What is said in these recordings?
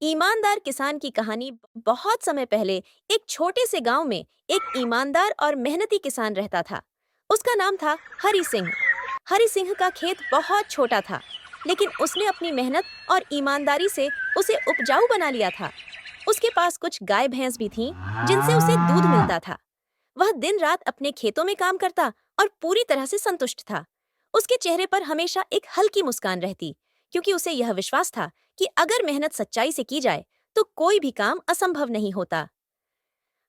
ईमानदार किसान की कहानी बहुत समय पहले एक छोटे से गांव में एक ईमानदार और मेहनती किसान रहता था। उसका नाम था हरि सिंह। हरि सिंह का खेत बहुत छोटा था, लेकिन उसने अपनी मेहनत और ईमानदारी से उसे उपजाऊ बना लिया था। उसके पास कुछ गाय भैंस भी थीं, जिनसे उसे दूध मिलता था। वह दिन रात अपने खेतों में काम करता और पूरी तरह से संतुष्ट था। उसके चेहरे पर हमेशा एक हल्की मुस्कान रहती, क्योंकि उसे यह विश्वास था कि अगर मेहनत सच्चाई से की जाए तो कोई भी काम असंभव नहीं होता।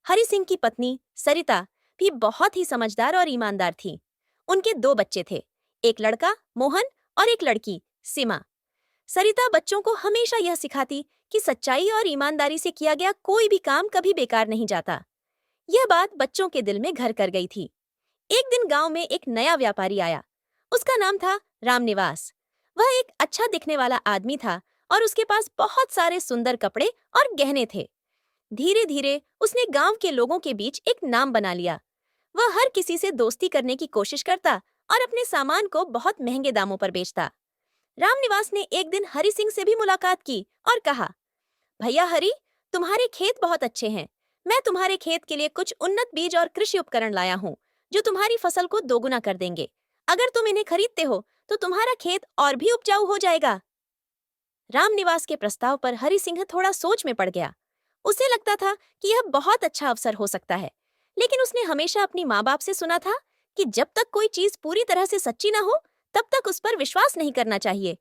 हरि सिंह की पत्नी सरिता भी बहुत ही समझदार और ईमानदार थी। उनके दो बच्चे थे, एक लड़का मोहन और एक लड़की सीमा। सरिता बच्चों को हमेशा यह सिखाती कि सच्चाई और ईमानदारी से किया गया कोई भी काम कभी बेकार नहीं जाता। यह बात बच्चों के दिल में घर कर गई थी। एक दिन गांव में एक नया व्यापारी आया। उसका नाम था रामनिवास। वह एक अच्छा दिखने वाला आदमी था और उसके पास बहुत सारे सुंदर कपड़े और गहने थे। धीरे धीरे उसने गांव के लोगों के बीच एक नाम बना लिया। वह हर किसी से दोस्ती करने की कोशिश करता और अपने सामान को बहुत महंगे दामों पर बेचता। रामनिवास ने एक दिन हरि सिंह से भी मुलाकात की और कहा, भैया हरि, तुम्हारे खेत बहुत अच्छे हैं। मैं तुम्हारे खेत के लिए कुछ उन्नत बीज और कृषि उपकरण लाया हूँ, जो तुम्हारी फसल को दोगुना कर देंगे। अगर तुम इन्हें खरीदते हो तो तुम्हारा खेत और भी उपजाऊ हो जाएगा। रामनिवास के प्रस्ताव पर हरि सिंह थोड़ा सोच में पड़ गया। उसे लगता था कि यह बहुत अच्छा अवसर हो सकता है, लेकिन उसने हमेशा अपनी माँ बाप से सुना था कि जब तक कोई चीज पूरी तरह से सच्ची ना हो, तब तक उस पर विश्वास नहीं करना चाहिए।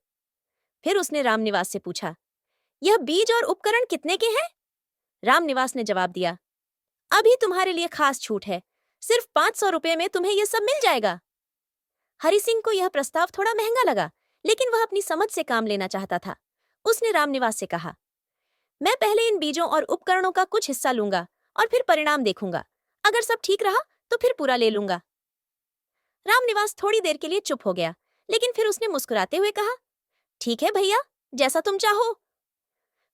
फिर उसने रामनिवास से पूछा, यह बीज और उपकरण कितने के हैं? रामनिवास ने जवाब दिया, अभी तुम्हारे लिए खास छूट है। सिर्फ 500 रुपए में तुम्हें यह सब मिल जाएगा। हरि सिंह को यह प्रस्ताव थोड़ा महंगा लगा, लेकिन वह अपनी समझ से काम लेना चाहता था। उसने रामनिवास से कहा, मैं पहले इन बीजों और उपकरणों का कुछ हिस्सा लूंगा और फिर परिणाम देखूंगा। अगर सब ठीक रहा तो फिर पूरा ले लूंगा। रामनिवास थोड़ी देर के लिए चुप हो गया, लेकिन फिर उसने मुस्कुराते हुए कहा, ठीक है भैया, जैसा तुम चाहो।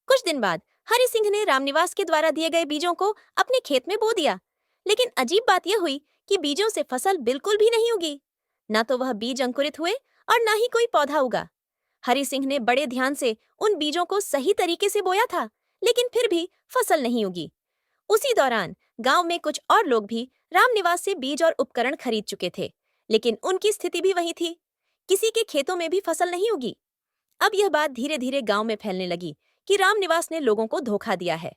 कुछ दिन बाद हरि सिंह ने रामनिवास के द्वारा दिए गए बीजों को अपने खेत में बो दिया, लेकिन अजीब बात यह हुई कि बीजों से फसल बिल्कुल भी नहीं उगी। न तो वह बीज अंकुरित हुए और न ही कोई पौधा उगा। हरि सिंह ने बड़े ध्यान से उन बीजों को सही तरीके से बोया था, लेकिन फिर भी फसल नहीं उगी। उसी दौरान गांव में कुछ और लोग भी रामनिवास से बीज और उपकरण खरीद चुके थे, लेकिन उनकी स्थिति भी वही थी। किसी के खेतों में भी फसल नहीं उगी। अब यह बात धीरे धीरे गांव में फैलने लगी कि रामनिवास ने लोगों को धोखा दिया है।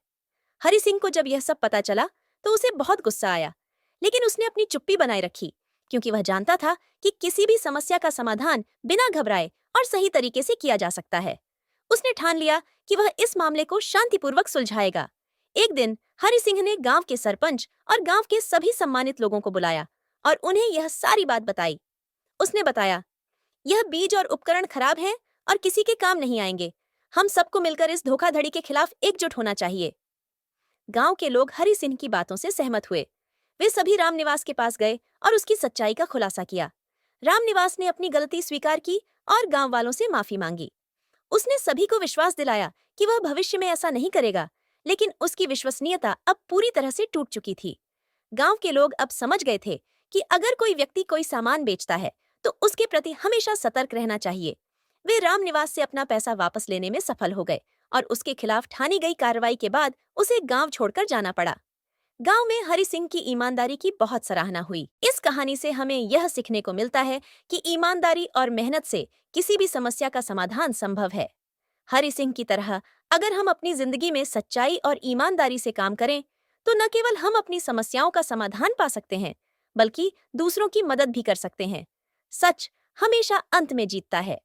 हरि सिंह को जब यह सब पता चला तो उसे बहुत गुस्सा आया, लेकिन उसने अपनी चुप्पी बनाए रखी, क्योंकि वह जानता था कि किसी भी समस्या का समाधान बिना घबराए और सही तरीके से किया जा सकता है। उसने ठान लिया कि वह इस मामले को शांतिपूर्वक सुलझाएगा। एक दिन हरि सिंह ने गांव के सरपंच और गांव के सभी सम्मानित लोगों को बुलाया और उन्हें यह सारी बात बताई। उसने बताया, यह बीज और उपकरण खराब हैं और किसी के काम नहीं आएंगे। हम सबको मिलकर इस धोखाधड़ी के खिलाफ एकजुट होना चाहिए। गांव के लोग हरि सिंह की बातों से सहमत हुए। वे सभी रामनिवास के पास गए और उसकी सच्चाई का खुलासा किया। रामनिवास ने अपनी गलती स्वीकार की और गांव वालों से माफी मांगी। उसने सभी को विश्वास दिलाया कि वह भविष्य में ऐसा नहीं करेगा, लेकिन उसकी विश्वसनीयता अब पूरी तरह से टूट चुकी थी। गांव के लोग अब समझ गए थे कि अगर कोई व्यक्ति कोई सामान बेचता है तो उसके प्रति हमेशा सतर्क रहना चाहिए। वे रामनिवास से अपना पैसा वापस लेने में सफल हो गए और उसके खिलाफ ठानी गई कार्रवाई के बाद उसे गांव छोड़कर जाना पड़ा। गांव में हरि सिंह की ईमानदारी की बहुत सराहना हुई। इस कहानी से हमें यह सीखने को मिलता है कि ईमानदारी और मेहनत से किसी भी समस्या का समाधान संभव है। हरि सिंह की तरह अगर हम अपनी जिंदगी में सच्चाई और ईमानदारी से काम करें तो न केवल हम अपनी समस्याओं का समाधान पा सकते हैं, बल्कि दूसरों की मदद भी कर सकते हैं। सच हमेशा अंत में जीतता है।